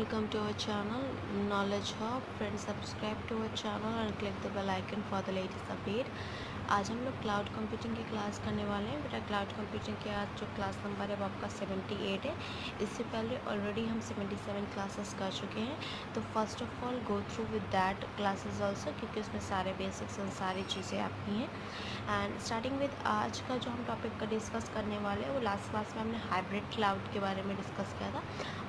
welcome to our channel Knowledge Hub. Friends, subscribe to our channel and click the bell icon for the latest update. आज हम लोग cloud computing की class करने वाले हैं। बेटा क्लाउड कंप्यूटिंग के आज जो क्लास नंबर है वो आपका 78 है। इससे पहले ऑलरेडी हम 77 क्लासेस कर चुके हैं। तो first of all go through with that classes also, क्योंकि उसमें सारे बेसिक्स और सारी चीज़ें आपकी हैं। एंड स्टार्टिंग विद आज का जो हम टॉपिक का डिस्कस करने वाले हैं वो लास्ट क्लास में हमने हाइब्रिड क्लाउड के बारे में डिस्कस किया था।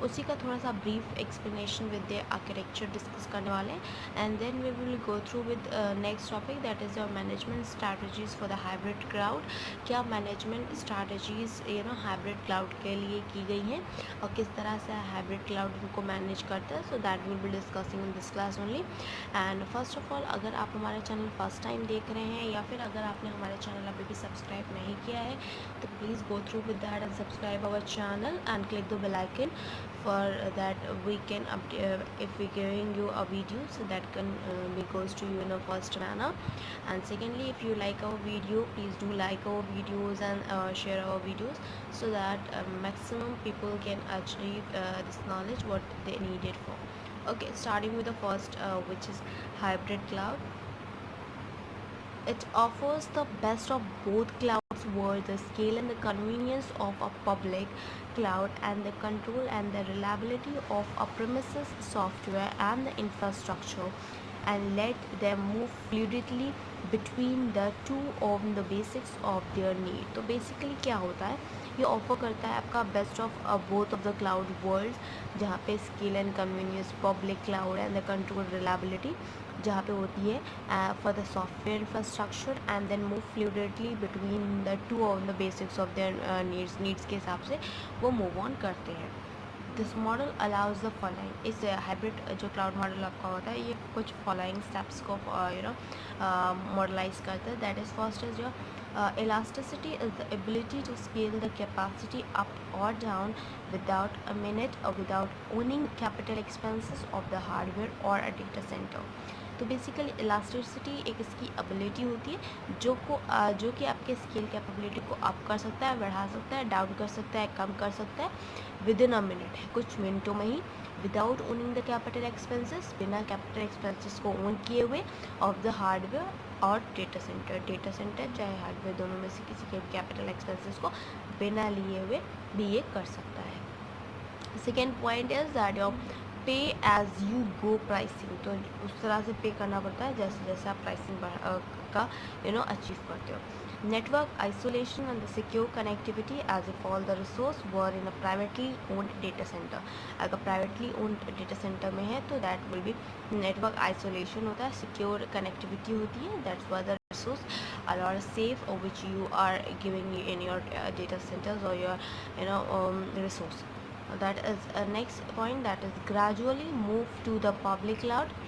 उसी का थोड़ा सा brief explanation with the architecture discuss करने वाले हैं। And then we will go through with next topic that is your management strategies for the hybrid cloud. क्या मैनेजमेंट स्ट्रैटेजीज़ हाइब्रिड क्लाउड के लिए की गई हैं और किस तरह से हाइब्रिड क्लाउड उनको मैनेज करता है। So that will be discussing in this class only. And first of all, अगर आप हमारे चैनल फर्स्ट टाइम देख रहे हैं या फिर अगर आपने हमारे चैनल अभी भी सब्सक्राइब नहीं किया है तो please go through with that and subscribe our channel and click the bell icon for that we can if we giving you a video, so that can be goes to you in a first manner. And secondly, if you like our video, please do like our videos and share our videos so that maximum people can achieve this knowledge what they need it for. Okay, starting with the first which is hybrid cloud. It offers the best of both clouds worlds, the scale and the convenience of a public cloud and the control and the reliability of a premises software and the infrastructure, and let them move fluidly between the two on the basics of their need. तो basically क्या होता है, ये offer करता है आपका best of both of the cloud world, जहाँ पे scale and convenience public cloud and the control reliability जहाँ पे होती है for the software infrastructure, and then move fluidly between the two on the basics of their needs के हिसाब से वो मूव ऑन करते हैं। This model allows the following. इस हाइब्रिड जो क्लाउड मॉडल आपका होता है ये कुछ फॉलोइंग स्टेप्स को मॉडलाइज करता है। That is first is your elasticity is the ability to scale the capacity up or down without a minute or without owning capital expenses of the hardware or a data center. तो basically elasticity एक इसकी ability होती है जो कि आपके scale capability को up कर सकता है, बढ़ा सकता है, डाउन कर सकता है, कम कर सकता है विद इन अ मिनट, है कुछ मिनटों में ही, without owning the capital expenses, बिना कैपिटल एक्सपेंसेस को ओन किए हुए, ऑफ द हार्डवेयर और डेटा सेंटर चाहे हार्डवेयर, दोनों में से किसी के कैपिटल एक्सपेंसेस को बिना लिए हुए भी ये कर सकता है। Second point is that your pay as you go pricing. तो उस तरह से पे करना पड़ता है जैसे जैसे आप प्राइसिंग का अचीव करते हो। Network isolation and the secure connectivity as if all the resource were in a privately owned data center. अगर privately owned data center में है तो that will be network isolation होता है, secure connectivity होती है, that's why the resource are safe or which you are giving in your data centers or your resource. That is next point, that is gradually move to the public cloud.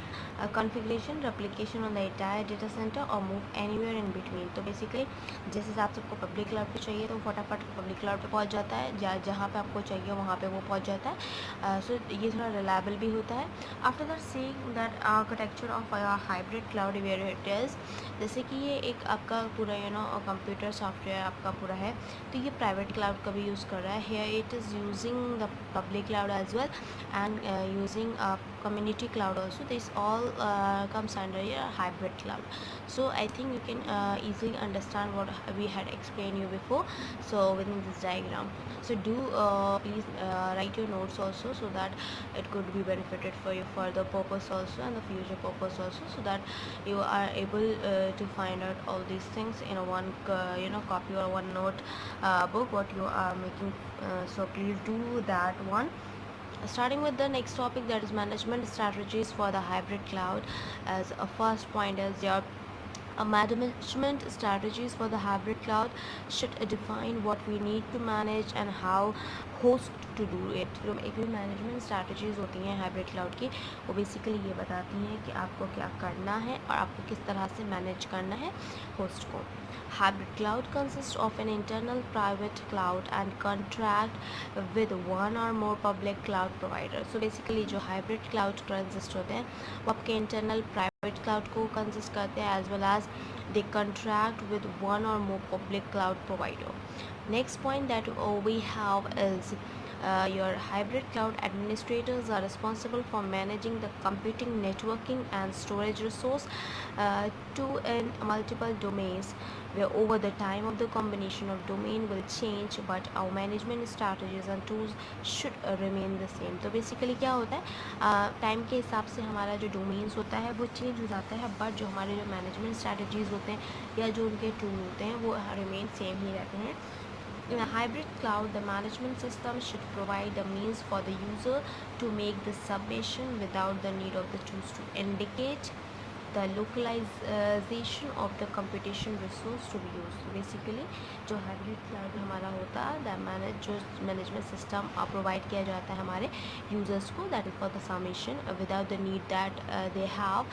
Configuration replication on the entire data centre और move anywhere in between. तो basically जिस हिसाब से आपको public cloud पे चाहिए तो फटाफट पब्लिक क्लाउड पे पहुंच जाता है, जहाँ पे आपको चाहिए वहाँ पे वो पहुंच जाता है। सो ये थोड़ा रिलायबल भी होता है। After that seeing that architecture of hybrid cloud where it is, जैसे कि ये एक आपका पूरा कंप्यूटर सॉफ्टवेयर आपका पूरा है, तो ये प्राइवेट क्लाउड का भी यूज़ कर रहा है। Here it is using the public cloud as well and using community cloud also. This all comes under a hybrid cloud. So I think you can easily understand what we had explained you before, so within this diagram. So do please write your notes also, so that it could be benefited for you for the purpose also and the future purpose also, so that you are able to find out all these things in a one copy or one note book what you are making. So please do that one. Starting with the next topic, that is management strategies for the hybrid cloud. As a first point is your management strategies for the hybrid cloud should define what we need to manage and how host to do it. तो एक भी management strategies होती हैं hybrid cloud की, वो basically ये बताती हैं कि आपको क्या करना है और आपको किस तरह से मैनेज करना है होस्ट को। Hybrid cloud consists of an internal private cloud and contract with one or more public cloud providers. So basically जो hybrid cloud consist होते हैं वो आपके internal private cloud को consist करते हैं as well as they contract with one or more public cloud provider. Next point that we have is your hybrid cloud administrators are responsible for managing the computing, networking, and storage resource to in multiple domains, where over the time of the combination of domain will change, but our management strategies and tools should remain the same. तो basically क्या होता है, time के हिसाब से हमारा जो domains होता है वो चेंज हो जाता है, बट जो हमारे जो मैनेजमेंट स्ट्रैटेजीज़ होते हैं या जो उनके टूल होते हैं वो रिमेन सेम ही रहते हैं. In a hybrid cloud, the management system should provide a means for the user to make the submission without the need of the tools to indicate the localization of the computation resource to be used. So basically जो hybrid cloud हमारा होता है जो management system provide किया जाता है हमारे users को, that is for the summation without the need that they have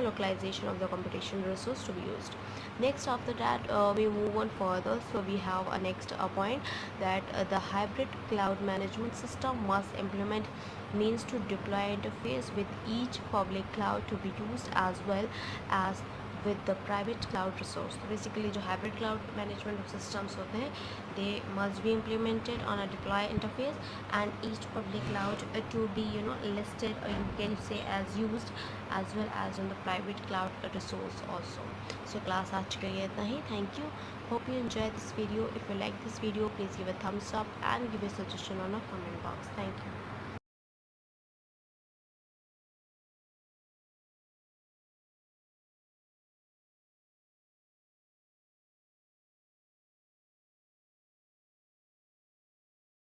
localization of the computation resource to be used. Next after that we move on further. So we have a next point that the hybrid cloud management system must implement means to deploy interface with each public cloud to be used as well as with the private cloud resource. So basically जो hybrid cloud management systems होते हैं they must be implemented on a deploy interface and each public cloud to be listed, or you can say as used, as well as on the private cloud resource also. So class आज के लिए इतना ही. Thank you. Hope you enjoyed this video. If you like this video, please give a thumbs up and give a suggestion on a comment box. Thank you.